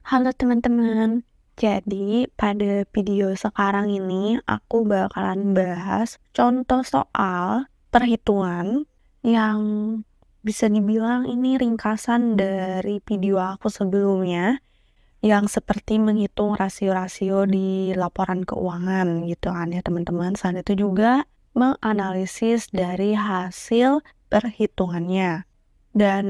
Halo teman-teman, jadi pada video sekarang ini aku bakalan bahas contoh soal perhitungan yang bisa dibilang ini ringkasan dari video aku sebelumnya yang seperti menghitung rasio-rasio di laporan keuangan gitu kan ya teman-teman. Selain itu juga menganalisis dari hasil perhitungannya. Dan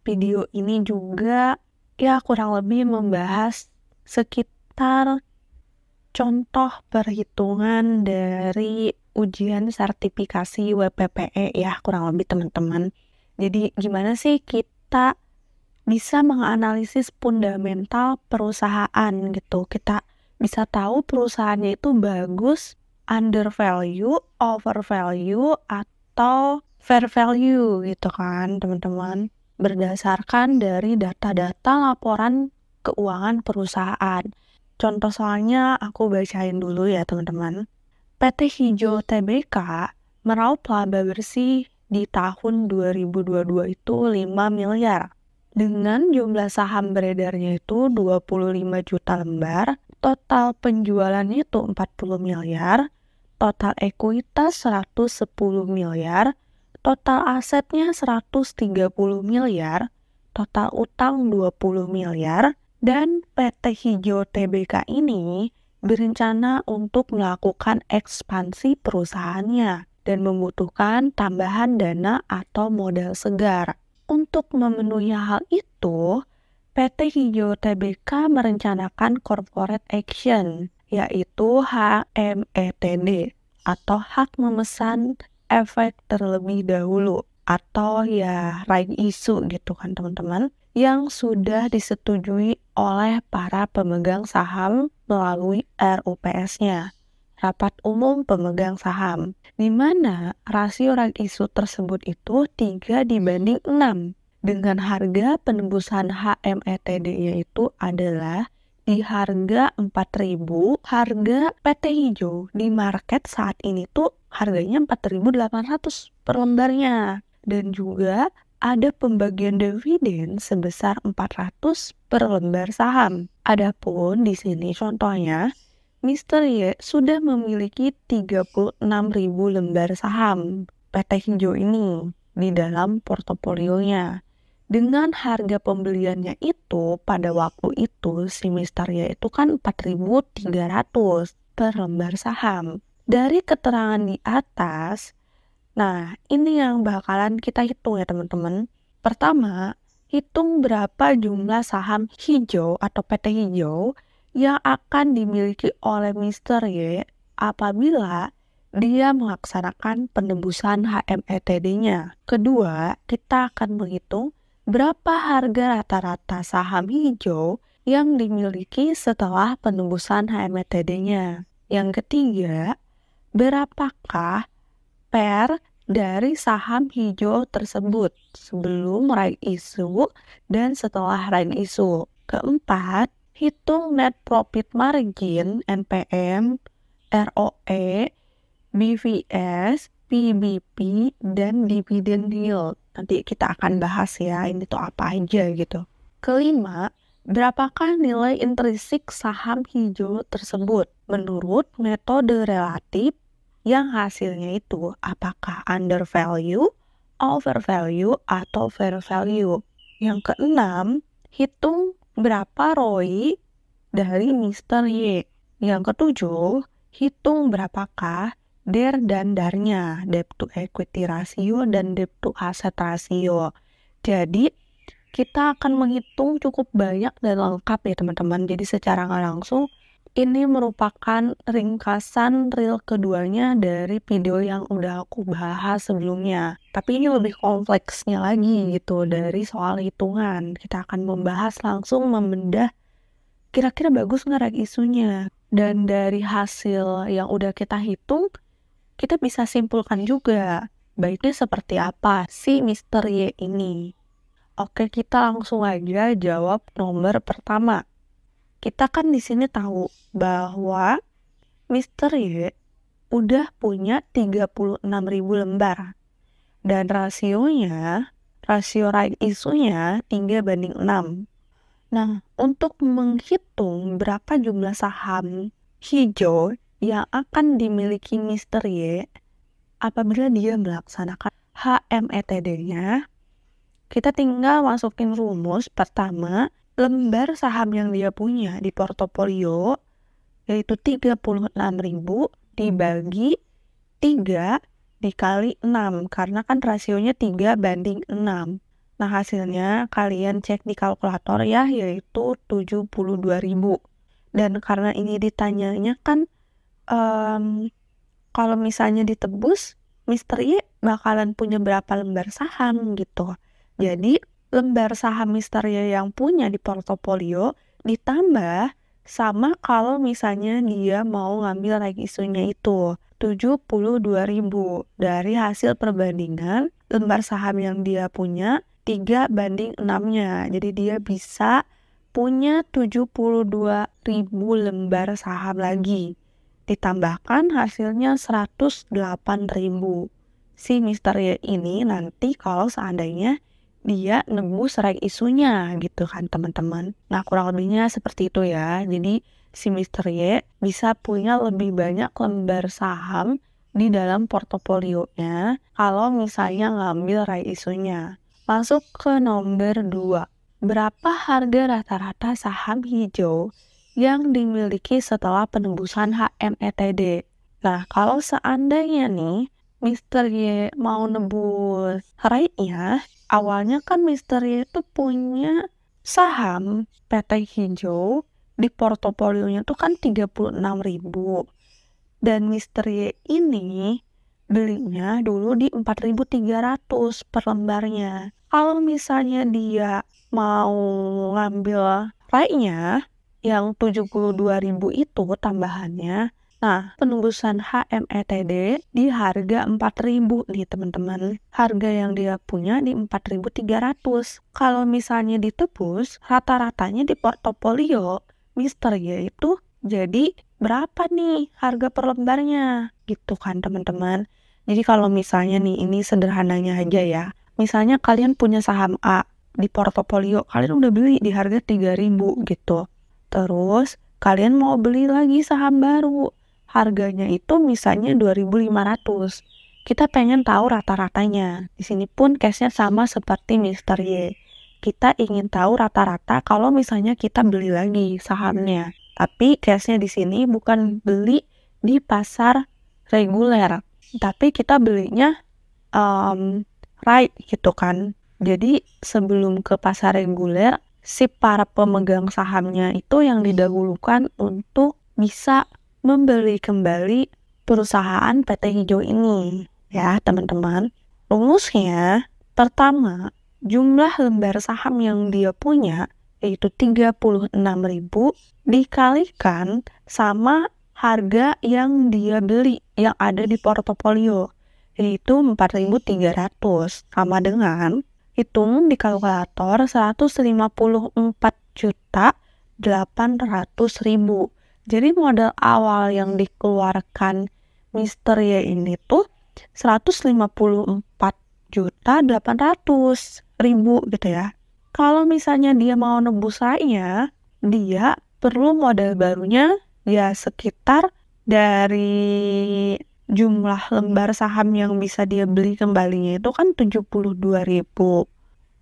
video ini juga ya kurang lebih membahas sekitar contoh perhitungan dari ujian sertifikasi WPPE ya kurang lebih teman-teman. Jadi gimana sih kita bisa menganalisis fundamental perusahaan gitu. Kita bisa tahu perusahaannya itu bagus, under value, over value, atau fair value gitu kan teman-teman. Berdasarkan dari data-data laporan keuangan perusahaan. Contoh soalnya aku bacain dulu ya teman-teman. PT Hijau Tbk meraup laba bersih di tahun 2022 itu 5 miliar. Dengan jumlah saham beredarnya itu 25 juta lembar, total penjualannya itu 40 miliar, total ekuitas 110 miliar, total asetnya 130 miliar, total utang 20 miliar, dan PT Hijau Tbk ini berencana untuk melakukan ekspansi perusahaannya dan membutuhkan tambahan dana atau modal segar. Untuk memenuhi hal itu, PT Hijau Tbk merencanakan corporate action, yaitu HMETD atau hak memesan efek terlebih dahulu atau ya right issue gitu kan teman-teman, yang sudah disetujui oleh para pemegang saham melalui RUPS-nya, Rapat Umum Pemegang Saham, di mana rasio right issue tersebut itu 3:6 dengan harga penembusan HMETD yaitu adalah di harga 4.000, harga PT Hijau di market saat ini tuh harganya 4.800 per lembarnya. Dan juga ada pembagian dividen sebesar 400 per lembar saham. Adapun di sini contohnya, Mr. Y sudah memiliki 36.000 lembar saham PT Hijau ini di dalam portofolionya. Dengan harga pembeliannya itu pada waktu itu si Mr. Y itu kan 4.300 per lembar saham. Dari keterangan di atas, nah ini yang bakalan kita hitung ya teman-teman. Pertama, hitung berapa jumlah saham hijau atau PT Hijau yang akan dimiliki oleh Mr. Y apabila dia melaksanakan penembusan HMETD-nya. Kedua, kita akan menghitung berapa harga rata-rata saham hijau yang dimiliki setelah penembusan HMETD-nya. Yang ketiga, berapakah per dari saham hijau tersebut sebelum right issue dan setelah right issue. Keempat, hitung net profit margin NPM, ROE, BVS, PBP, dan dividend yield. Nanti kita akan bahas ya, ini tuh apa aja gitu. Kelima, berapakah nilai intrinsik saham hijau tersebut menurut metode relatif yang hasilnya itu apakah under value, over value, atau fair value. Yang keenam, hitung berapa ROI dari Mr. Y. Yang ketujuh, hitung berapakah DER dan DAR-nya, debt to equity ratio dan debt to asset ratio. Jadi, kita akan menghitung cukup banyak dan lengkap ya teman-teman. Jadi secara nggak langsung, ini merupakan ringkasan reel keduanya dari video yang udah aku bahas sebelumnya. Tapi ini lebih kompleksnya lagi gitu dari soal hitungan. Kita akan membahas langsung membedah kira-kira bagus nggak isunya. Dan dari hasil yang udah kita hitung, kita bisa simpulkan juga baiknya seperti apa si Mr. Y ini. Oke, kita langsung aja jawab nomor pertama. Kita kan di sini tahu bahwa Mr. Y udah punya 36.000 lembar dan rasio right issue-nya 3:6. Nah, untuk menghitung berapa jumlah saham hijau yang akan dimiliki Mister Y apabila dia melaksanakan HMETD-nya, kita tinggal masukin rumus pertama, lembar saham yang dia punya di portofolio, yaitu 36.000 dibagi 3 dikali 6, karena kan rasionya 3:6. Nah, hasilnya kalian cek di kalkulator ya, yaitu 72.000. Dan karena ini ditanyanya kan, kalau misalnya ditebus, Mister Y bakalan punya berapa lembar saham gitu. Jadi, lembar saham Mister Y yang punya di portofolio ditambah sama kalau misalnya dia mau ngambil right isunya itu 72.000 dari hasil perbandingan lembar saham yang dia punya 3:6-nya. Jadi dia bisa punya 72.000 lembar saham lagi. Ditambahkan hasilnya 108.000. Si Mister Y ini nanti kalau seandainya dia nebus right isunya gitu kan teman-teman. Nah, kurang lebihnya seperti itu ya. Jadi si Mister Y bisa punya lebih banyak lembar saham di dalam portofolionya kalau misalnya ngambil right isunya. Masuk ke nomor 2. Berapa harga rata-rata saham hijau yang dimiliki setelah penembusan HMETD? Nah, kalau seandainya nih Mister Y mau nebus right-nya, awalnya kan Mister Y itu punya saham PT Hijau di portofolionya tuh kan 36.000. Dan Mister Y ini belinya dulu di 4.300 per lembarnya. Kalau misalnya dia mau ngambil right-nya yang 72.000 itu tambahannya, nah, penembusan HMETD di harga 4.000 nih teman-teman. Harga yang dia punya di 4.300. Kalau misalnya ditebus, rata-ratanya di portofolio Mister Y itu jadi berapa nih harga per lembarnya? Gitu kan teman-teman. Jadi kalau misalnya nih, ini sederhananya aja ya. Misalnya kalian punya saham A di portofolio, kalian udah beli di harga 3.000 gitu. Terus kalian mau beli lagi saham baru. Harganya itu misalnya 2.500. Kita pengen tahu rata-ratanya. Di sini pun case-nya sama seperti Mister Y. Kita ingin tahu rata-rata kalau misalnya kita beli lagi sahamnya. Tapi case-nya di sini bukan beli di pasar reguler, tapi kita belinya right gitu kan. Jadi sebelum ke pasar reguler, si para pemegang sahamnya itu yang didahulukan untuk bisa membeli kembali perusahaan PT Hijau ini ya teman-teman. Rumusnya pertama, jumlah lembar saham yang dia punya yaitu 36.000 dikalikan sama harga yang dia beli yang ada di portofolio yaitu 4.300 sama dengan hitung di kalkulator 154.800.000. Jadi modal awal yang dikeluarkan Mister Y ini tuh 154.800.000 gitu ya. Kalau misalnya dia mau nebus right-nya, dia perlu modal barunya ya sekitar dari jumlah lembar saham yang bisa dia beli kembalinya itu kan 72.000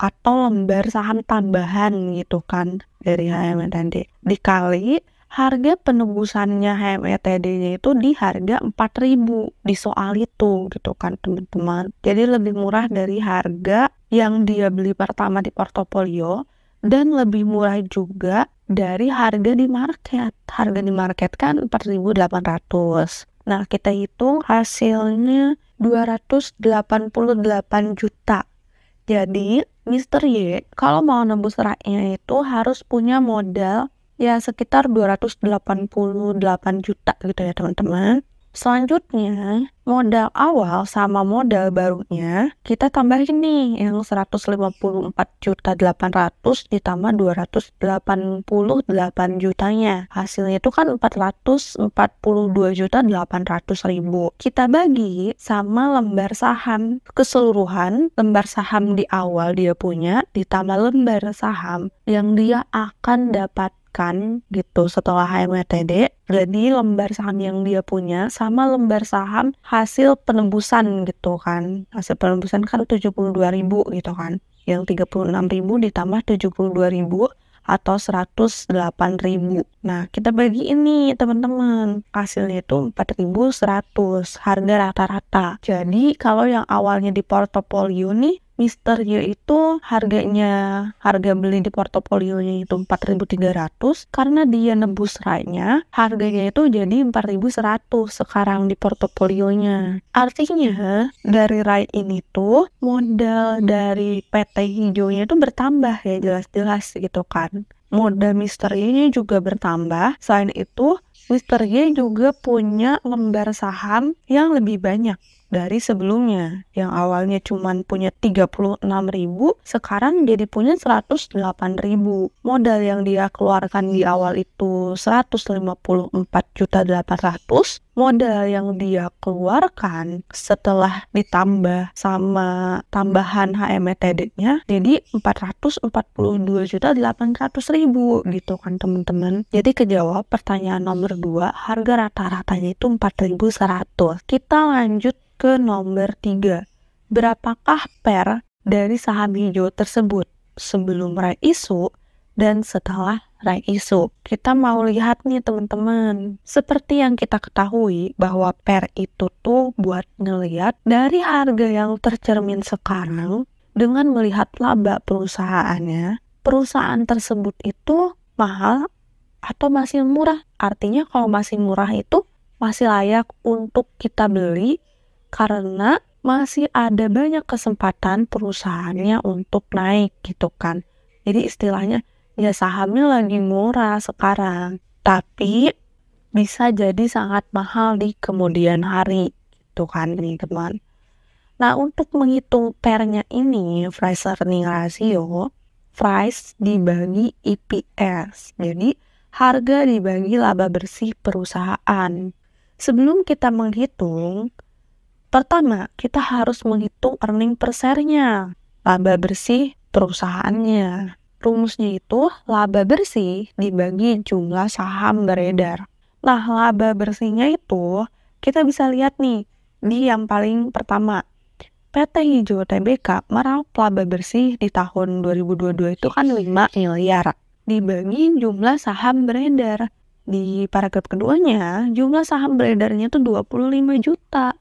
atau lembar saham tambahan gitu kan dari HMETD dikali harga penebusannya HMETD-nya itu di harga 4.000 di soal itu gitu kan teman-teman. Jadi lebih murah dari harga yang dia beli pertama di portofolio dan lebih murah juga dari harga di market. Harga di market kan 4.800. Nah, kita hitung hasilnya 288 juta. Jadi, Mister Y kalau mau nebus right-nya itu harus punya modal ya sekitar 288 juta gitu ya teman-teman. Selanjutnya, modal awal sama modal barunya kita tambahin nih yang 154.800.000 ditambah 288 jutanya. Hasilnya itu kan 442.800.000. Kita bagi sama lembar saham keseluruhan, lembar saham di awal dia punya ditambah lembar saham yang dia akan dapat gitu setelah HMTD. Jadi lembar saham yang dia punya sama lembar saham hasil penembusan gitu kan. Hasil penembusan kan 72.000 gitu kan. Yang 36.000 ditambah 72.000 atau 108.000. Nah, kita bagi ini teman-teman. Hasilnya itu 4.100 harga rata-rata. Jadi, kalau yang awalnya di portofolio nih, Mister Y itu harga beli di portofolionya itu 4.300 karena dia nebus RAI-nya, harganya itu jadi 4.100 sekarang di portofolionya. Artinya dari RAI ini tuh modal dari PT hijaunya itu bertambah ya, jelas-jelas gitu kan. Modal Mister Y juga bertambah. Selain itu, Mister Y juga punya lembar saham yang lebih banyak dari sebelumnya. Yang awalnya cuma punya 36.000, sekarang jadi punya 108.000. Modal yang dia keluarkan di awal itu 154.800.000. Modal yang dia keluarkan setelah ditambah sama tambahan HMTD-nya jadi 442.800.000 gitu kan teman-teman. Jadi kejawab pertanyaan nomor 2, harga rata-ratanya itu 4.100. Kita lanjut ke nomor 3. Berapakah PER dari saham hijau tersebut sebelum RAI isu dan setelah RAI isu? Kita mau lihat nih teman-teman. Seperti yang kita ketahui bahwa PER itu tuh buat ngelihat dari harga yang tercermin sekarang dengan melihat laba perusahaannya, perusahaan tersebut itu mahal atau masih murah. Artinya kalau masih murah itu masih layak untuk kita beli karena masih ada banyak kesempatan perusahaannya untuk naik gitu kan. Jadi istilahnya ya sahamnya lagi murah sekarang, tapi bisa jadi sangat mahal di kemudian hari gitu kan teman-teman. Nah, untuk menghitung PER-nya ini, price earning ratio, price dibagi EPS. Jadi harga dibagi laba bersih perusahaan. Sebelum kita menghitung, pertama, kita harus menghitung earning per share-nya, laba bersih perusahaannya. Rumusnya itu laba bersih dibagi jumlah saham beredar. Nah, laba bersihnya itu kita bisa lihat nih di yang paling pertama. PT Hijau Tbk meraup laba bersih di tahun 2022 itu kan 5 miliar. Dibagi jumlah saham beredar. Di paragraf keduanya, jumlah saham beredarnya itu 25 juta.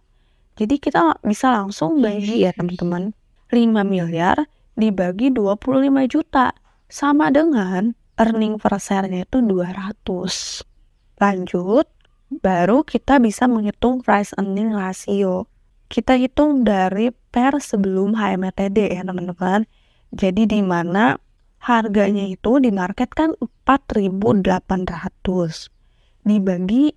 Jadi kita bisa langsung bagi ya teman-teman. 5 miliar dibagi 25 juta. Sama dengan earning per share-nya itu 200. Lanjut, baru kita bisa menghitung price earning ratio. Kita hitung dari PER sebelum HMTD ya teman-teman. Jadi di mana harganya itu di market kan 4.800. Dibagi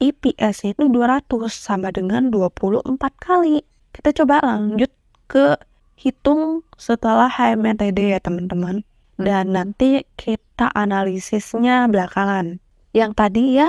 EPS itu 200 sama dengan 24 kali. Kita coba lanjut ke hitung setelah HMTD ya teman-teman. Dan nanti kita analisisnya belakangan. Yang tadi ya,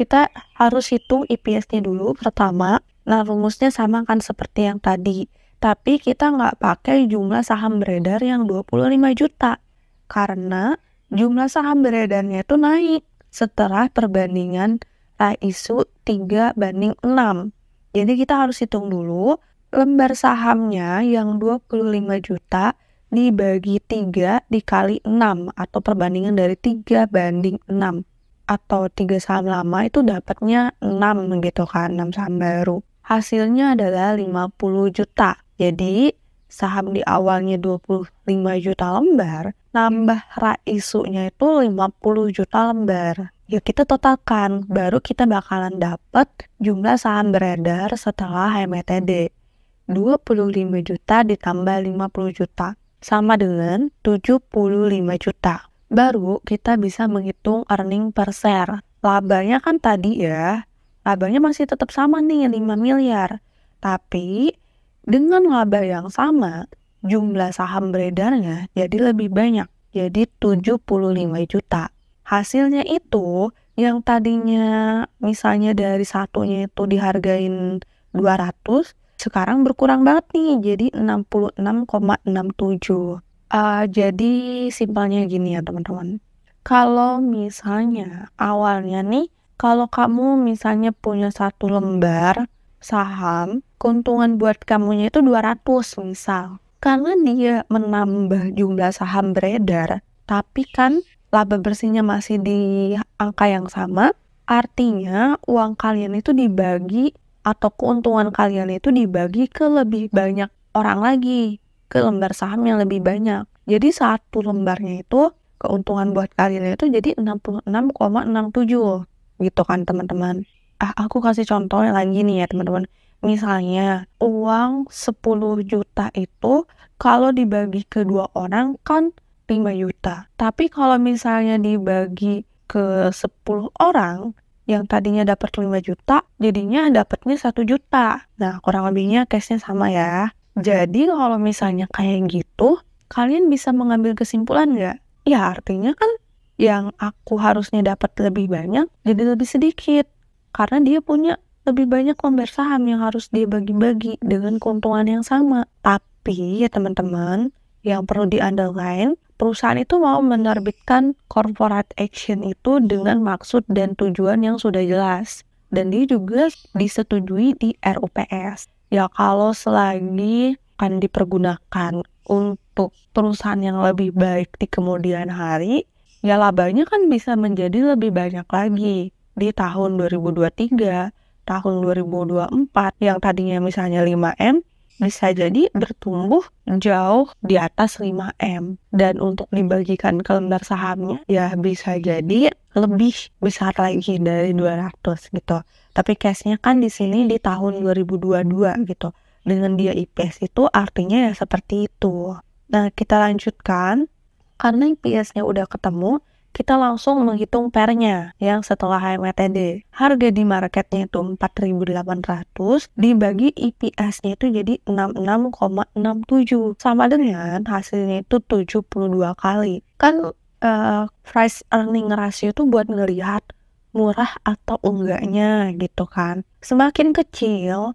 kita harus hitung EPS-nya dulu pertama. Nah, rumusnya sama kan seperti yang tadi. Tapi kita nggak pakai jumlah saham beredar yang 25 juta. Karena jumlah saham beredarnya itu naik setelah perbandingan RAI isu 3:6. Jadi kita harus hitung dulu lembar sahamnya yang 25 juta dibagi 3 dikali 6 atau perbandingan dari 3:6. Atau 3 saham lama itu dapatnya 6 gitu kan, 6 saham baru. Hasilnya adalah 50 juta. Jadi saham di awalnya 25 juta lembar, nambah RAI isunya itu 50 juta lembar. Yuk kita totalkan, baru kita bakalan dapat jumlah saham beredar setelah HMTD. 25 juta ditambah 50 juta, sama dengan 75 juta. Baru kita bisa menghitung earning per share. Labanya kan tadi ya, labanya masih tetap sama nih 5 miliar. Tapi dengan laba yang sama, jumlah saham beredarnya jadi lebih banyak, jadi 75 juta. Hasilnya itu yang tadinya misalnya dari satunya itu dihargain 200, sekarang berkurang banget nih jadi 66,67. Jadi simpelnya gini ya teman-teman. Kalau misalnya awalnya nih, kalau kamu misalnya punya 1 lembar saham, keuntungan buat kamunya itu 200 misal. Karena dia menambah jumlah saham beredar, tapi kan laba bersihnya masih di angka yang sama, artinya uang kalian itu dibagi atau keuntungan kalian itu dibagi ke lebih banyak orang lagi, ke lembar saham yang lebih banyak. Jadi 1 lembarnya itu keuntungan buat kalian itu jadi 66,67 gitu kan teman-teman. Aku kasih contohnya lagi nih ya teman-teman. Misalnya uang 10 juta itu kalau dibagi ke 2 orang kan 5 juta. Tapi kalau misalnya dibagi ke 10 orang yang tadinya dapat 5 juta, jadinya dapatnya 1 juta. Nah, kurang lebihnya case-nya sama ya. Jadi kalau misalnya kayak gitu, kalian bisa mengambil kesimpulan nggak? Ya artinya kan yang aku harusnya dapat lebih banyak jadi lebih sedikit. Karena dia punya lebih banyak lembar saham yang harus dia bagi-bagi dengan keuntungan yang sama. Tapi ya teman-teman, yang perlu di-underline, perusahaan itu mau menerbitkan corporate action itu dengan maksud dan tujuan yang sudah jelas. Dan dia juga disetujui di RUPS. Ya kalau selagi akan dipergunakan untuk perusahaan yang lebih baik di kemudian hari, ya labanya kan bisa menjadi lebih banyak lagi di tahun 2023, tahun 2024 yang tadinya misalnya 5M bisa jadi bertumbuh jauh di atas 5M, dan untuk dibagikan ke lembar sahamnya ya bisa jadi lebih besar lagi dari 200 gitu. Tapi case-nya kan di sini di tahun 2022 gitu. Dengan dia IPS itu artinya ya seperti itu. Nah, kita lanjutkan. Karena IPS-nya udah ketemu, kita langsung menghitung PER-nya yang setelah HMTD. Harga di marketnya itu 4.800 dibagi IPS-nya itu jadi 66,67. Sama dengan hasilnya itu 72 kali. Kan price earning ratio itu buat ngelihat murah atau enggaknya gitu kan. Semakin kecil,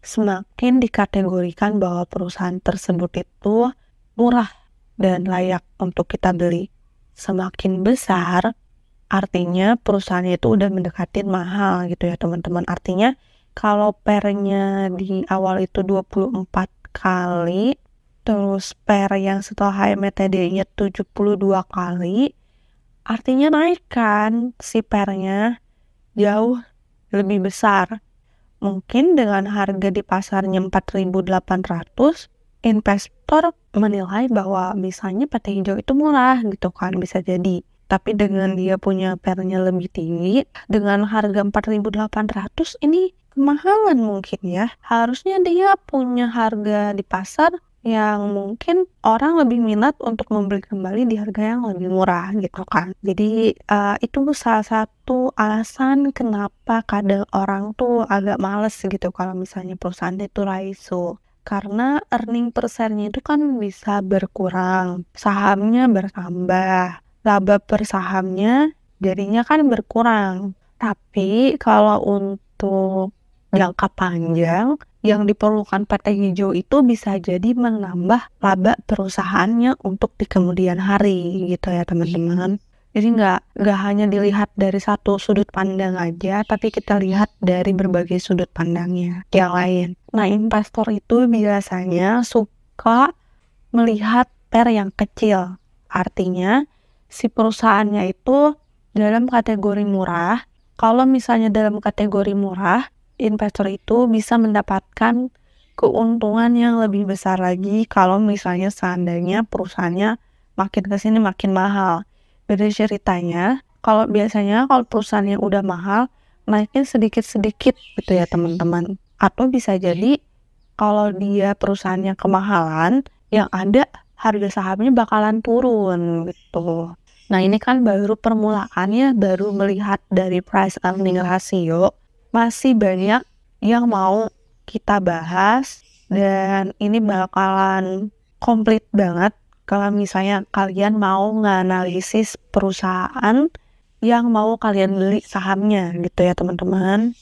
semakin dikategorikan bahwa perusahaan tersebut itu murah dan layak untuk kita beli. Semakin besar, artinya perusahaannya itu udah mendekatin mahal gitu ya teman-teman. Artinya kalau PER-nya di awal itu 24 kali, terus PER yang setelah HMTD-nya 72 kali, artinya naik kan si PER-nya jauh lebih besar. Mungkin dengan harga di pasarnya 4.800, investor menilai bahwa misalnya PT Hijau itu murah gitu kan, bisa jadi. Tapi dengan dia punya PER-nya lebih tinggi, dengan harga 4.800 ini kemahalan mungkin ya. Harusnya dia punya harga di pasar yang mungkin orang lebih minat untuk membeli kembali di harga yang lebih murah gitu kan. Jadi itu salah satu alasan kenapa kadang orang tuh agak males gitu kalau misalnya perusahaan itu raiso. Karena earning per share-nya itu kan bisa berkurang, sahamnya bertambah, laba per sahamnya jadinya kan berkurang. Tapi kalau untuk jangka panjang, yang diperlukan PT Hijau itu bisa jadi menambah laba perusahaannya untuk di kemudian hari gitu ya teman-teman. Jadi nggak hanya dilihat dari satu sudut pandang aja, tapi kita lihat dari berbagai sudut pandangnya yang lain. Nah, investor itu biasanya suka melihat PER yang kecil. Artinya, si perusahaannya itu dalam kategori murah. Kalau misalnya dalam kategori murah, investor itu bisa mendapatkan keuntungan yang lebih besar lagi kalau misalnya seandainya perusahaannya makin kesini makin mahal. Beda ceritanya, kalau biasanya kalau perusahaan yang udah mahal, naiknya sedikit-sedikit gitu ya teman-teman. Atau bisa jadi kalau dia perusahaannya kemahalan, yang ada harga sahamnya bakalan turun gitu. Nah, ini kan baru permulaannya, baru melihat dari price earning ratio. masih banyak yang mau kita bahas, dan ini bakalan komplit banget kalau misalnya kalian mau nganalisis perusahaan yang mau kalian beli sahamnya gitu ya teman-teman.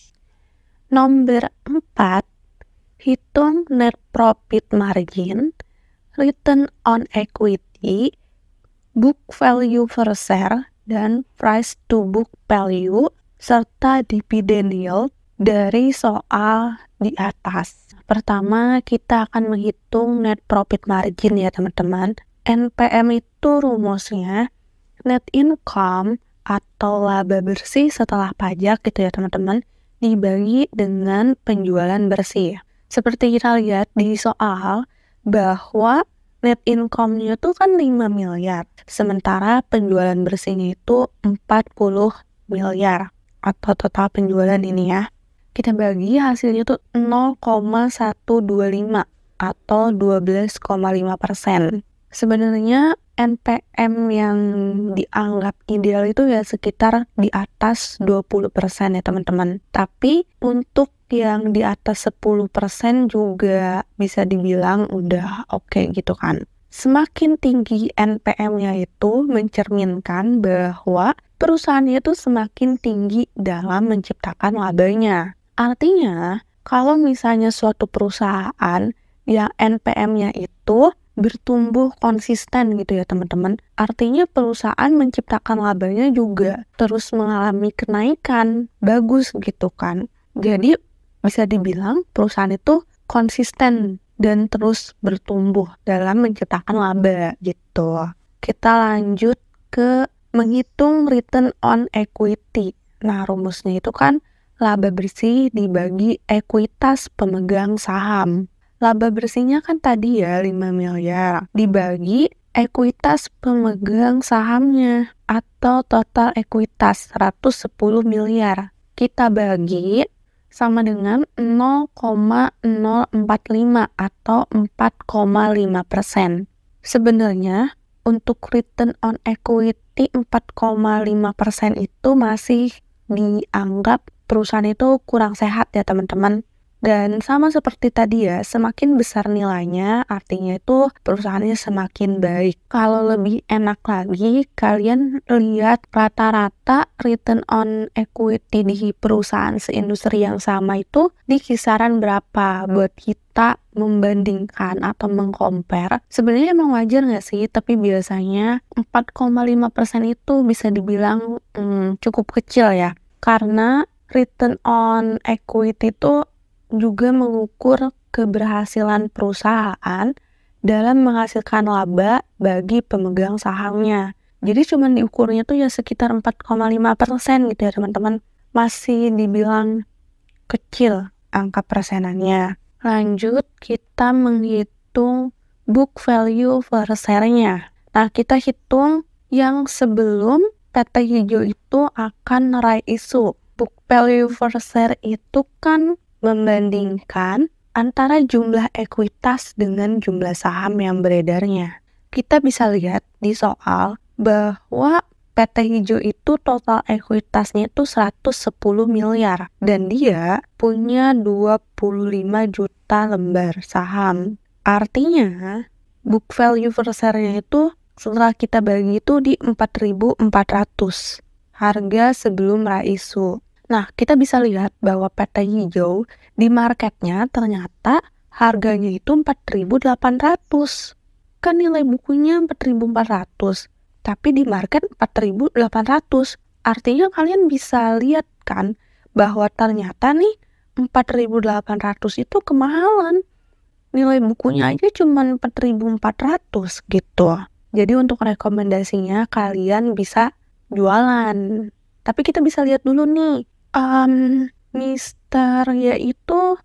Nomor 4, hitung net profit margin, return on equity, book value per share, dan price to book value, serta dividend yield dari soal di atas. Pertama, kita akan menghitung net profit margin ya teman-teman. NPM itu rumusnya net income atau laba bersih setelah pajak gitu ya teman-teman, dibagi dengan penjualan bersih. Seperti kita lihat di soal bahwa net income-nya itu kan 5 miliar, sementara penjualan bersihnya itu 40 miliar atau total penjualan ini ya. Kita bagi hasilnya tuh 0,125 atau 12,5%. Sebenarnya NPM yang dianggap ideal itu ya sekitar di atas 20% ya teman-teman. Tapi untuk yang di atas 10% juga bisa dibilang udah oke gitu kan. Semakin tinggi NPM-nya itu mencerminkan bahwa perusahaannya itu semakin tinggi dalam menciptakan labanya. Artinya, kalau misalnya suatu perusahaan yang NPM-nya itu bertumbuh konsisten gitu ya teman-teman, artinya perusahaan menciptakan labanya juga terus mengalami kenaikan, bagus gitu kan. Jadi bisa dibilang perusahaan itu konsisten dan terus bertumbuh dalam menciptakan laba gitu. Kita lanjut ke menghitung return on equity. Nah, rumusnya itu kan laba bersih dibagi ekuitas pemegang saham. Laba bersihnya kan tadi ya 5 miliar dibagi ekuitas pemegang sahamnya atau total ekuitas 110 miliar. Kita bagi sama dengan 0,045 atau 4,5%. Sebenarnya untuk return on equity 4,5% itu masih dianggap perusahaan itu kurang sehat ya teman-teman. Dan sama seperti tadi ya, semakin besar nilainya artinya itu perusahaannya semakin baik. Kalau lebih enak lagi, kalian lihat rata-rata return on equity di perusahaan seindustri yang sama itu di kisaran berapa buat kita membandingkan atau mengcompare. Sebenarnya emang wajar nggak sih? Tapi biasanya 4,5% itu bisa dibilang cukup kecil ya. Karena return on equity itu juga mengukur keberhasilan perusahaan dalam menghasilkan laba bagi pemegang sahamnya. Jadi cuma diukurnya tuh ya sekitar 4,5% gitu ya teman-teman. Masih dibilang kecil angka persenannya. Lanjut, kita menghitung book value per share-nya. Nah, kita hitung yang sebelum PT Hijau itu akan raih isu. Book value per share itu kan membandingkan antara jumlah ekuitas dengan jumlah saham yang beredarnya. Kita bisa lihat di soal bahwa PT Hijau itu total ekuitasnya itu 110 miliar dan dia punya 25 juta lembar saham. Artinya book value per share-nya itu setelah kita bagi itu di 4.400 harga sebelum raih isu. Nah, kita bisa lihat bahwa PT Hijau di marketnya ternyata harganya itu 4.800. Kan nilai bukunya 4.400, tapi di market 4.800. Artinya kalian bisa lihat kan bahwa ternyata nih 4.800 itu kemahalan. Nilai bukunya aja cuma 4.400 gitu. Jadi untuk rekomendasinya kalian bisa jualan. Tapi kita bisa lihat dulu nih. Mister ya itu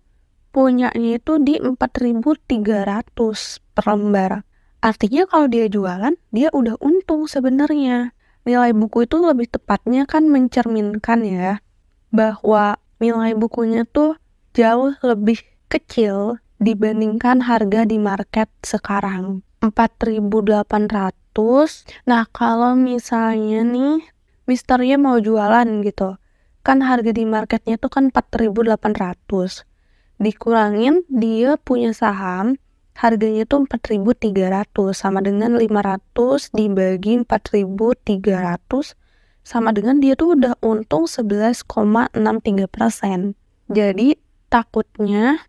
punyanya itu di 4.300 per lembar. Artinya kalau dia jualan, dia udah untung sebenarnya. Nilai buku itu lebih tepatnya kan mencerminkan ya bahwa nilai bukunya tuh jauh lebih kecil dibandingkan harga di market sekarang. 4.800. Nah, kalau misalnya nih misternya mau jualan gitu, kan harga di marketnya itu kan 4.800. Dikurangin dia punya saham, harganya itu 4.300, sama dengan 500 dibagi 4.300, sama dengan dia tuh udah untung 11,63%. Jadi takutnya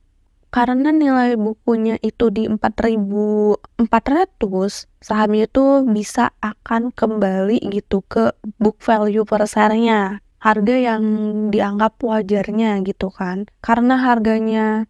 karena nilai bukunya itu di 4.400, sahamnya itu bisa akan kembali gitu ke book value per share-nya, harga yang dianggap wajarnya gitu kan. Karena harganya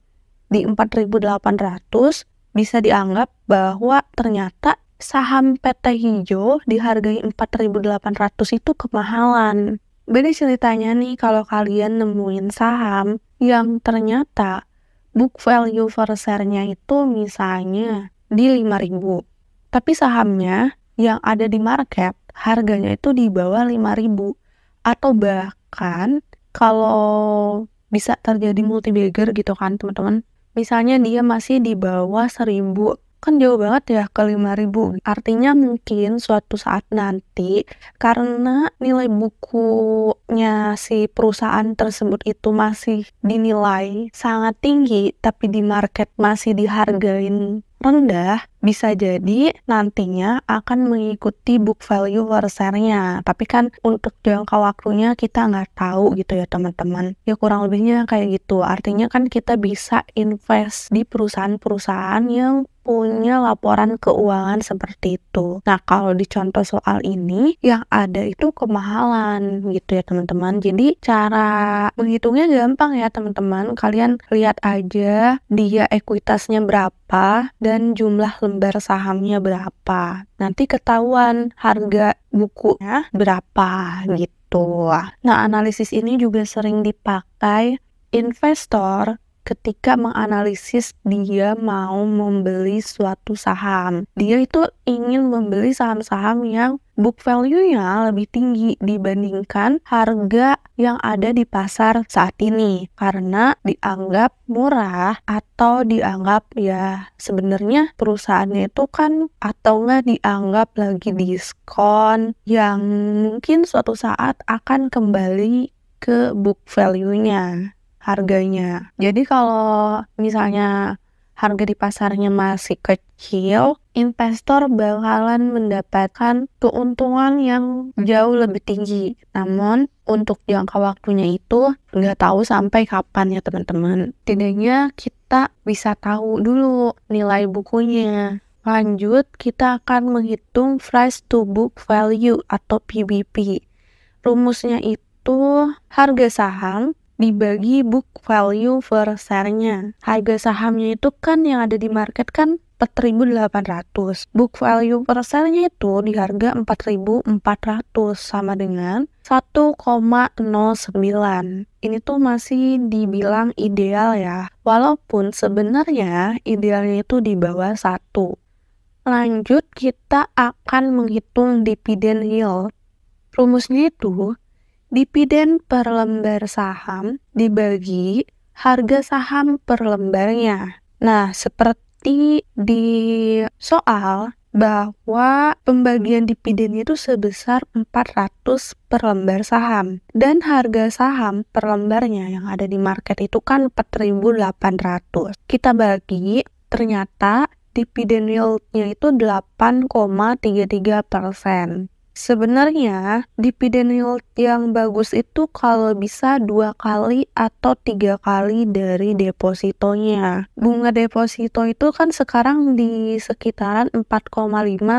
di 4.800, bisa dianggap bahwa ternyata saham PT Hijau dihargai 4.800 itu kemahalan. Beda ceritanya nih kalau kalian nemuin saham yang ternyata book value per share-nya itu misalnya di 5.000. Tapi sahamnya yang ada di market harganya itu di bawah 5.000. Atau bahkan kalau bisa terjadi multi-bagger gitu kan teman-teman. Misalnya dia masih di bawah 1.000. Kan jauh banget ya ke 5.000. Artinya mungkin suatu saat nanti karena nilai bukunya si perusahaan tersebut itu masih dinilai sangat tinggi, tapi di market masih dihargain rendah, bisa jadi nantinya akan mengikuti book value per share-nya. Tapi kan untuk jangka waktunya kita nggak tahu gitu ya teman-teman. Ya kurang lebihnya kayak gitu. Artinya kan kita bisa invest di perusahaan-perusahaan yang punya laporan keuangan seperti itu. Nah, kalau di contoh soal ini, yang ada itu kemahalan gitu ya teman-teman. Jadi, cara menghitungnya gampang ya teman-teman. Kalian lihat aja dia ekuitasnya berapa dan jumlah lembar sahamnya berapa. Nanti ketahuan harga bukunya berapa gitu. Nah, analisis ini juga sering dipakai investor ketika menganalisis dia mau membeli suatu saham. Dia itu ingin membeli saham-saham yang book value-nya lebih tinggi dibandingkan harga yang ada di pasar saat ini. Karena dianggap murah atau dianggap ya sebenarnya perusahaannya itu kan atau nggak dianggap lagi diskon yang mungkin suatu saat akan kembali ke book value-nya, harganya. Jadi kalau misalnya harga di pasarnya masih kecil, investor bakalan mendapatkan keuntungan yang jauh lebih tinggi. Namun untuk jangka waktunya itu nggak tahu sampai kapan ya teman-teman. Tidaknya kita bisa tahu dulu nilai bukunya. Lanjut, kita akan menghitung price to book value atau PBV. Rumusnya itu harga saham dibagi book value per share-nya. Harga sahamnya itu kan yang ada di market kan 4.800. Book value per share-nya itu di harga 4.400 sama dengan 1,09. Ini tuh masih dibilang ideal ya. Walaupun sebenarnya idealnya itu di bawah 1. Lanjut, kita akan menghitung dividen yield. Rumusnya itu dividen per lembar saham dibagi harga saham per lembarnya. Nah, seperti di soal bahwa pembagian dividennya itu sebesar 400 per lembar saham. Dan harga saham per lembarnya yang ada di market itu kan 4.800. Kita bagi, ternyata dividen yield-nya itu 8,33%. Sebenarnya dividen yield yang bagus itu kalau bisa 2 kali atau 3 kali dari depositonya. Bunga deposito itu kan sekarang di sekitaran 4,5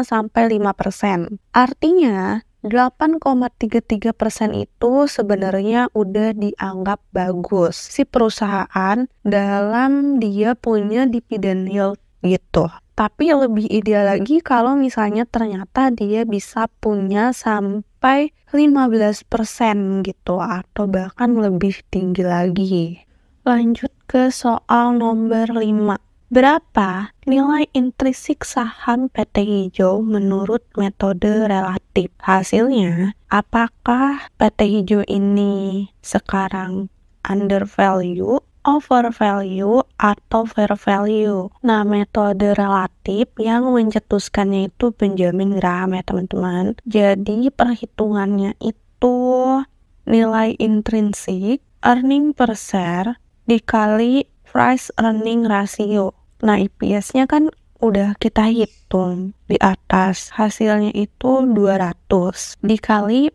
sampai 5%. Artinya 8,33% itu sebenarnya udah dianggap bagus si perusahaan dalam dia punya dividen yield gitu. Tapi lebih ideal lagi kalau misalnya ternyata dia bisa punya sampai 15% gitu atau bahkan lebih tinggi lagi. Lanjut ke soal nomor 5. Berapa nilai intrinsik saham PT Hijau menurut metode relatif? Hasilnya, apakah PT Hijau ini sekarang undervalue, overvalue, atau fair value? Nah, metode relatif yang mencetuskannya itu Benjamin Graham ya teman-teman. Jadi perhitungannya itu nilai intrinsik earning per share dikali price earning ratio. Nah, EPS-nya kan udah kita hitung di atas. Hasilnya itu 200 dikali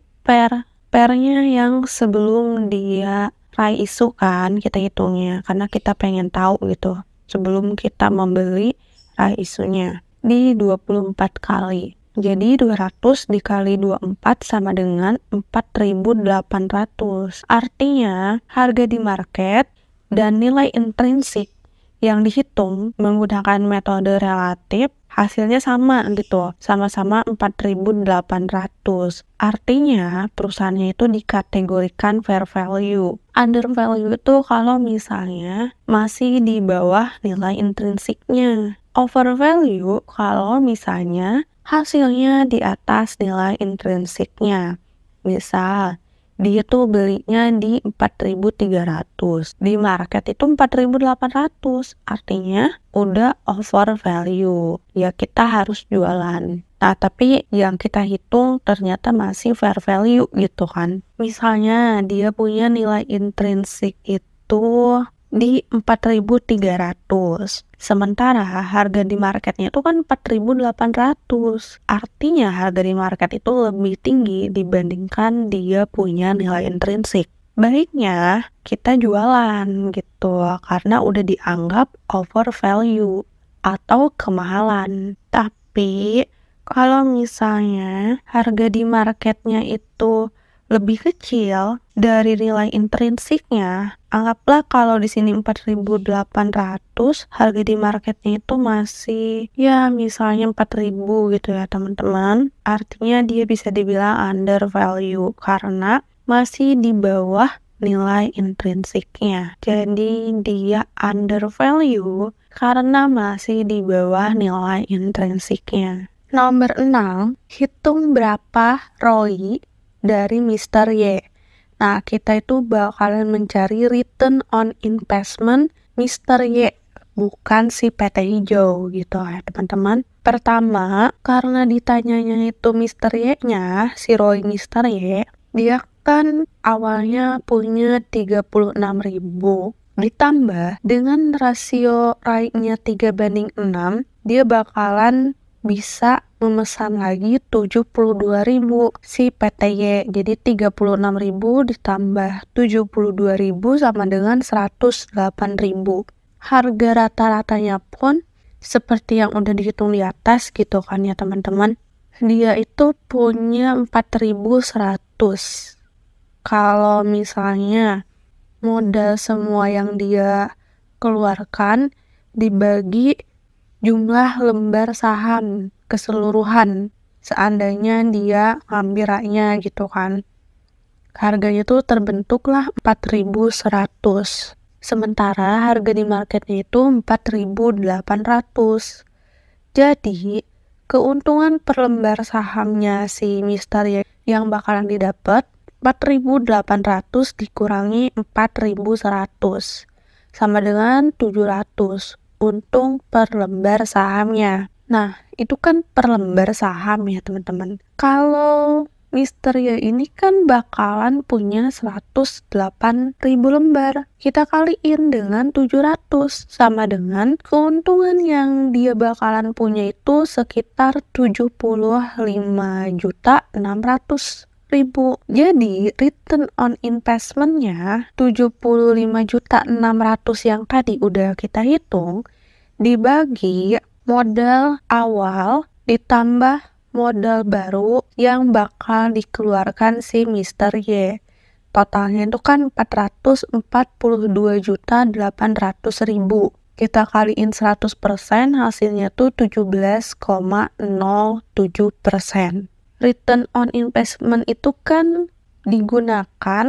pernya yang sebelum dia raih isu kan kita hitungnya, karena kita pengen tahu gitu sebelum kita membeli raih isunya di 24 kali. Jadi 200 dikali 24 sama dengan 4.800. Artinya harga di market dan nilai intrinsik yang dihitung menggunakan metode relatif hasilnya sama gitu, sama-sama 4.800. Artinya perusahaannya itu dikategorikan fair value. Under value itu kalau misalnya masih di bawah nilai intrinsiknya. Over value kalau misalnya hasilnya di atas nilai intrinsiknya. Misal dia tuh belinya di 4.300, di market itu 4.800, artinya udah over value. Ya kita harus jualan. Nah, tapi yang kita hitung ternyata masih fair value gitu kan. Misalnya dia punya nilai intrinsik itu di 4.300. Sementara harga di marketnya itu kan 4.800. Artinya harga di market itu lebih tinggi dibandingkan dia punya nilai intrinsik. Baiknya kita jualan gitu, karena udah dianggap over value atau kemahalan. Tapi kalau misalnya harga di marketnya itu lebih kecil dari nilai intrinsiknya, anggaplah kalau di sini 4.800, harga di marketnya itu masih ya misalnya 4.000 gitu ya teman-teman. Artinya dia bisa dibilang under value karena masih di bawah nilai intrinsiknya. Jadi dia under value karena masih di bawah nilai intrinsiknya. Nomor 6, hitung berapa ROI dari Mr. Y. Nah, kita itu bakalan mencari return on investment Mr. Y, bukan si PT hijau gitu ya teman-teman. Pertama, karena ditanyanya itu Mr. Y-nya, si ROI Mr. Y, dia kan awalnya punya 36.000, ditambah dengan rasio ROI-nya 3:6, dia bakalan bisa memesan lagi 72.000 si PTY. Jadi 36.000 ditambah 72.000 sama dengan 108.000. Harga rata-ratanya pun seperti yang udah dihitung di atas gitu kan ya teman-teman. Dia itu punya 4.100. Kalau misalnya modal semua yang dia keluarkan dibagi jumlah lembar saham keseluruhan, seandainya dia ngambil raknya gitu kan, harganya tuh terbentuklah 4.100. Sementara harga di marketnya itu 4.800. Jadi keuntungan per lembar sahamnya si Mr. Y yang bakalan didapat 4.800 dikurangi 4.100 sama dengan 700 untung per lembar sahamnya. Nah, itu kan per lembar saham ya teman-teman. Kalau Mr. Y ini kan bakalan punya 108.000 lembar. Kita kaliin dengan 700 sama dengan keuntungan yang dia bakalan punya itu sekitar 75.600.000. Jadi return on investment-nya 75.600.000 yang tadi udah kita hitung dibagi modal awal ditambah modal baru yang bakal dikeluarkan si Mr. Y. Totalnya itu kan 442.800.000. Kita kaliin 100%, hasilnya tuh 17,07%. Return on investment itu kan digunakan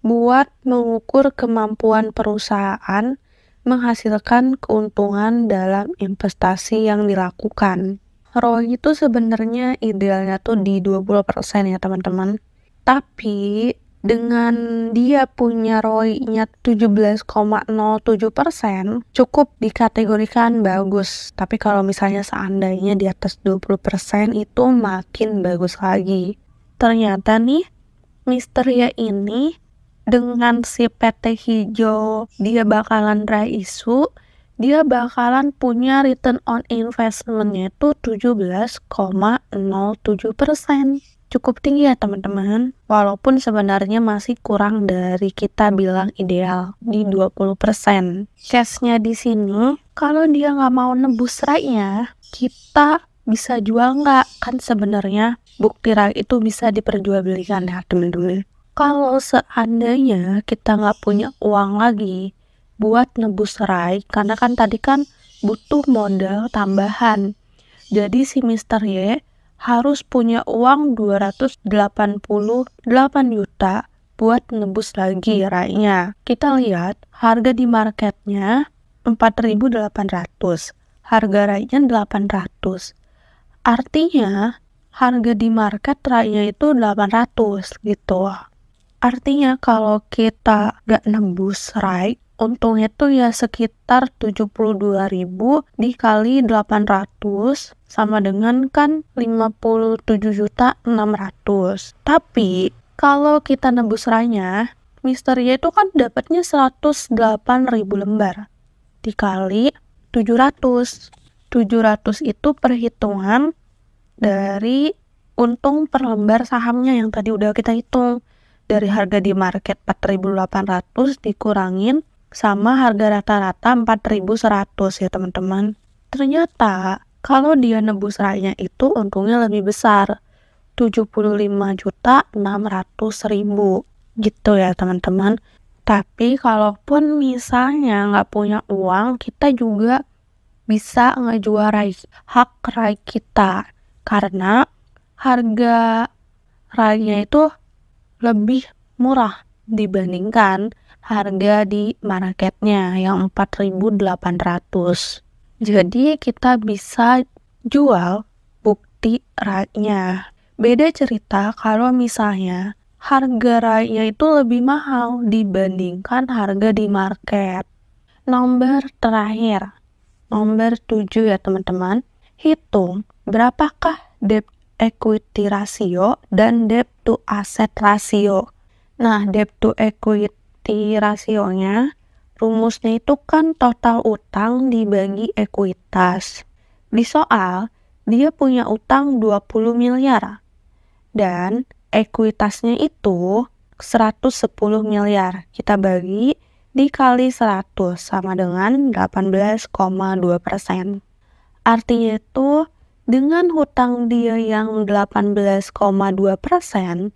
buat mengukur kemampuan perusahaan menghasilkan keuntungan dalam investasi yang dilakukan. ROI itu sebenarnya idealnya tuh di 20% ya teman-teman. Tapi dengan dia punya ROI-nya 17,07%, cukup dikategorikan bagus. Tapi kalau misalnya seandainya di atas 20% itu makin bagus lagi. Ternyata nih, Mister Y ini dengan si PT hijau dia bakalan isu, dia bakalan punya return on investment-nya itu 17,07%. Cukup tinggi ya teman-teman, walaupun sebenarnya masih kurang dari kita bilang ideal di 20%. Case-nya di sini, kalau dia nggak mau nebus RAI-nya, kita bisa jual nggak? Kan sebenarnya bukti RAI itu bisa diperjualbelikan ya teman-teman. Kalau seandainya kita nggak punya uang lagi buat nebus RAI, karena kan tadi kan butuh modal tambahan. Jadi si Mister Y harus punya uang 288 juta buat nebus lagi RAI-nya. Kita lihat harga di marketnya 4.800, harga RAI-nya 800. Artinya harga di market RAI-nya itu 800 gitu. Artinya kalau kita gak nebus RAI, untungnya tuh ya sekitar 72.000 dikali 800 sama dengan kan 57.600. Tapi kalau kita nebus RAI-nya, Mister Y itu kan dapatnya 108.000 lembar dikali 700. 700 itu perhitungan dari untung per lembar sahamnya yang tadi udah kita hitung. Dari harga di market 4.800 dikurangin sama harga rata-rata 4.100 ya teman-teman. Ternyata kalau dia nebus RAI-nya itu untungnya lebih besar, 75.600.000 gitu ya teman-teman. Tapi kalaupun misalnya nggak punya uang, kita juga bisa ngejual hak RAI kita karena harga RAI-nya itu lebih murah dibandingkan harga di marketnya yang 4.800. Jadi kita bisa jual bukti RAI-nya. Beda cerita kalau misalnya harga RAI-nya itu lebih mahal dibandingkan harga di market. Nomor terakhir, nomor 7 ya teman-teman. Hitung berapakah debt equity ratio dan debt to asset ratio. Nah, debt to equity rasionya, rumusnya itu kan total utang dibagi ekuitas. Di soal, dia punya utang 20 miliar dan ekuitasnya itu 110 miliar. Kita bagi dikali 100 sama dengan 18,2%. Artinya itu dengan hutang dia yang 18,2%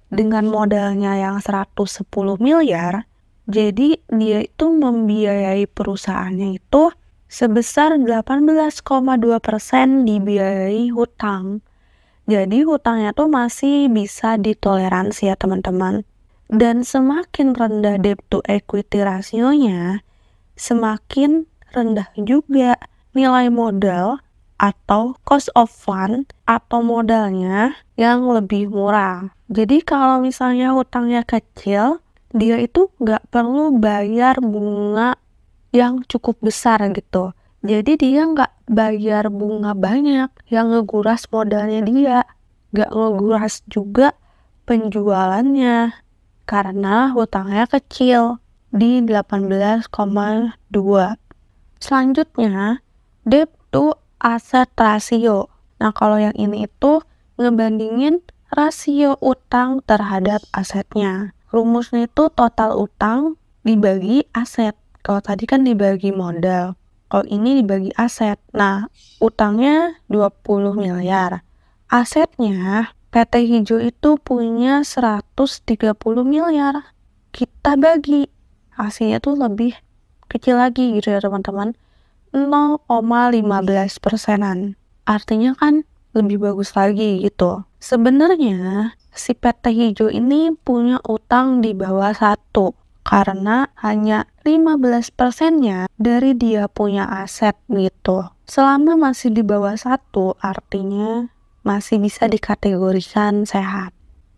dengan modalnya yang 110 miliar, jadi dia itu membiayai perusahaannya itu sebesar 18,2% dibiayai hutang. Jadi hutangnya tuh masih bisa ditoleransi ya teman-teman. Dan semakin rendah debt to equity rasionya, semakin rendah juga nilai modal atau cost of fund atau modalnya yang lebih murah. Jadi kalau misalnya hutangnya kecil, dia itu nggak perlu bayar bunga yang cukup besar gitu. Jadi dia nggak bayar bunga banyak yang ngeguras modalnya dia. Nggak ngeguras juga penjualannya karena hutangnya kecil di 18,2. Selanjutnya, debt to asset ratio. Nah, kalau yang ini itu ngebandingin rasio utang terhadap asetnya. Rumusnya itu total utang dibagi aset. Kalau tadi kan dibagi modal. Kalau ini dibagi aset. Nah, utangnya 20 miliar. Asetnya PT Hijau itu punya 130 miliar. Kita bagi. Hasilnya tuh lebih kecil lagi gitu ya teman-teman. 0,15%-an. Artinya kan lebih bagus lagi gitu. Sebenarnya si PT Hijau ini punya utang di bawah 1 karena hanya 15%-nya dari dia punya aset gitu. Selama masih di bawah 1 artinya masih bisa dikategorikan sehat.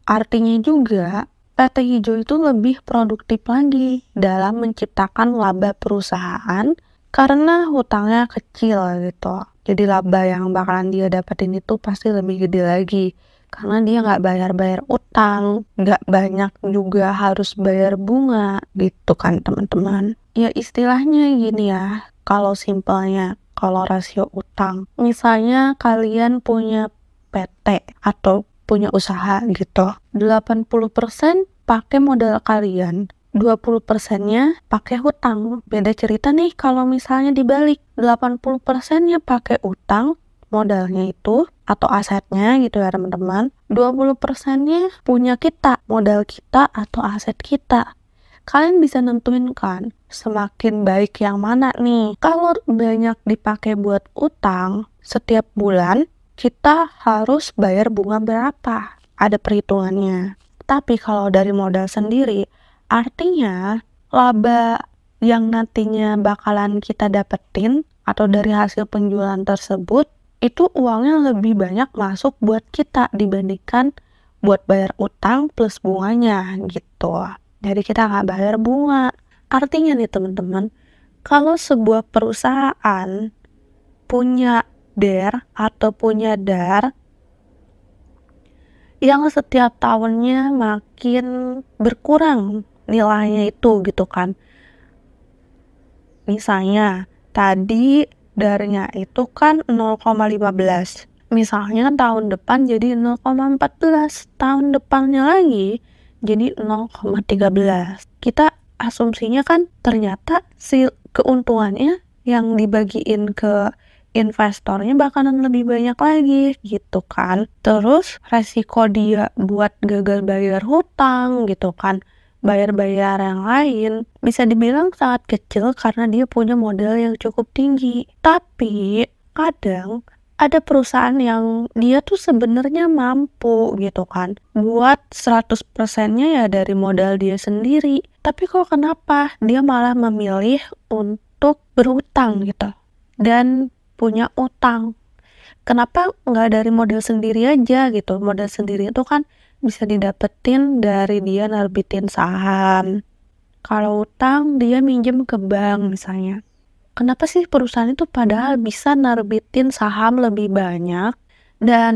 Artinya juga PT Hijau itu lebih produktif lagi dalam menciptakan laba perusahaan karena hutangnya kecil gitu. Jadi laba yang bakalan dia dapetin itu pasti lebih gede lagi karena dia nggak bayar-bayar utang, nggak banyak juga harus bayar bunga, gitu kan teman-teman. Ya istilahnya gini ya, kalau simpelnya, kalau rasio utang. Misalnya kalian punya PT atau punya usaha gitu, 80% pakai modal kalian, 20%-nya pakai hutang. Beda cerita nih kalau misalnya dibalik, 80%-nya pakai utang, modalnya itu atau asetnya gitu ya teman-teman, 20%-nya punya kita, modal kita atau aset kita. Kalian bisa nentuin kan semakin baik yang mana nih. Kalau banyak dipakai buat utang, setiap bulan kita harus bayar bunga berapa, ada perhitungannya. Tapi kalau dari modal sendiri, artinya laba yang nantinya bakalan kita dapetin atau dari hasil penjualan tersebut, itu uangnya lebih banyak masuk buat kita dibandingkan buat bayar utang plus bunganya gitu. Jadi kita nggak bayar bunga. Artinya nih teman-teman, kalau sebuah perusahaan punya DER atau punya DAR yang setiap tahunnya makin berkurang nilainya itu gitu kan. Misalnya tadi DAR-nya itu kan 0,15. Misalnya tahun depan jadi 0,14, tahun depannya lagi jadi 0,13. Kita asumsinya kan ternyata si keuntungannya yang dibagiin ke investornya bakalan lebih banyak lagi gitu kan. Terus resiko dia buat gagal bayar hutang gitu kan, bayar-bayar yang lain, bisa dibilang sangat kecil karena dia punya modal yang cukup tinggi. Tapi kadang ada perusahaan yang dia tuh sebenarnya mampu gitu kan buat 100%-nya ya dari modal dia sendiri. Tapi kok kenapa dia malah memilih untuk berhutang gitu dan punya utang? Kenapa nggak dari modal sendiri aja gitu? Modal sendiri itu kan bisa didapetin dari dia nerbitin saham. Kalau utang dia minjem ke bank misalnya. Kenapa sih perusahaan itu padahal bisa nerbitin saham lebih banyak dan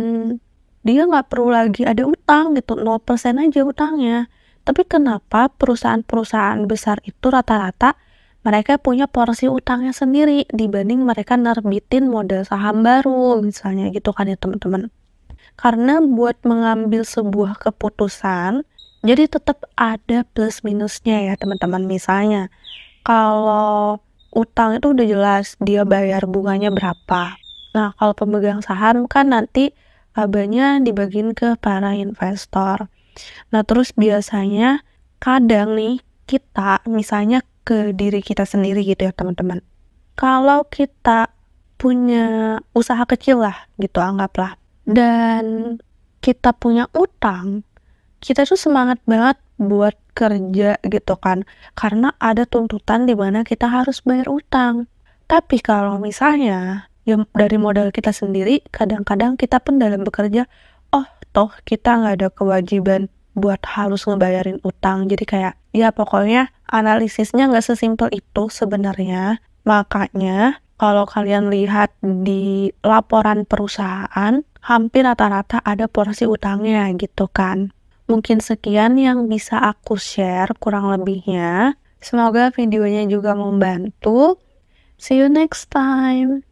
dia nggak perlu lagi ada utang gitu, 0% aja utangnya. Tapi kenapa perusahaan-perusahaan besar itu rata-rata mereka punya porsi utangnya sendiri dibanding mereka nerbitin modal saham baru misalnya gitu kan ya teman-teman. Karena buat mengambil sebuah keputusan, jadi tetap ada plus minusnya ya teman-teman. Misalnya kalau utang itu udah jelas dia bayar bunganya berapa. Nah, kalau pemegang saham kan nanti labanya dibagiin ke para investor. Nah, terus biasanya kadang nih kita misalnya ke diri kita sendiri gitu ya teman-teman. Kalau kita punya usaha kecil lah gitu anggaplah, dan kita punya utang, kita tuh semangat banget buat kerja gitu kan, karena ada tuntutan di mana kita harus bayar utang. Tapi kalau misalnya yang dari modal kita sendiri, kadang-kadang kita pun dalam bekerja, oh toh kita nggak ada kewajiban buat harus ngebayarin utang. Jadi kayak, ya pokoknya analisisnya nggak sesimpel itu sebenarnya. Makanya kalau kalian lihat di laporan perusahaan, hampir rata-rata ada porsi utangnya gitu kan. Mungkin sekian yang bisa aku share kurang lebihnya. Semoga videonya juga membantu. See you next time.